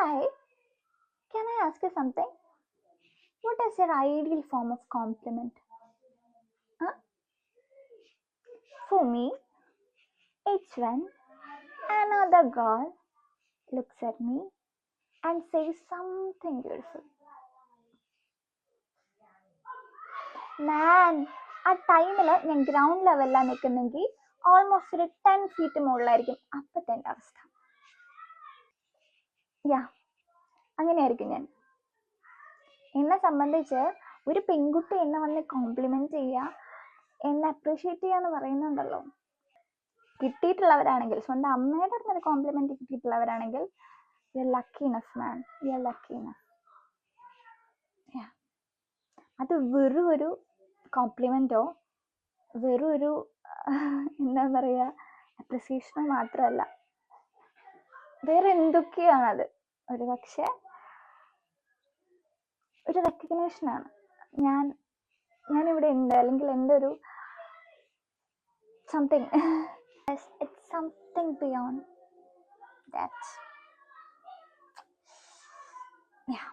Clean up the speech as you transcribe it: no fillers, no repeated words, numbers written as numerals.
Hi, can I ask you something? What is your ideal form of compliment? Huh? For me, it's when another girl looks at me and says something beautiful. Man, ആ ടൈമിൽ ഞാൻ ground ലെവലിലാണ് നിൽക്കുന്നെങ്കിൽ almost ഒരു 10 feet മുകളിലായിരിക്കും അപ്പത്തെ എൻ്റെ അവസ്ഥ. യാ, അങ്ങനെയായിരിക്കും ഞാൻ. എന്നെ സംബന്ധിച്ച് ഒരു പെൺകുട്ടി എന്നെ വന്ന് കോംപ്ലിമെന്റ് ചെയ്യുക, എന്നെ അപ്രീഷിയേറ്റ് ചെയ്യുക എന്ന് പറയുന്നുണ്ടല്ലോ, കിട്ടിയിട്ടുള്ളവരാണെങ്കിൽ, സ്വന്തം അമ്മയുടെ അടുത്തൊരു കോംപ്ലിമെന്റ് കിട്ടിയിട്ടുള്ളവരാണെങ്കിൽ, you are lucky enough man, you are lucky enough. അത് വെറും ഒരു കോംപ്ലിമെന്റോ വെറും ഒരു എന്താ പറയുക അപ്രിസിയേഷനോ മാത്രമല്ല, വേറെ എന്തൊക്കെയാണത്. ഒരു പക്ഷെ ഒരു റെക്കഗ്നേഷനാണ്. ഞാനിവിടെ ഉണ്ട്, അല്ലെങ്കിൽ എൻ്റെ ഒരു something, it's something beyond that. Yeah.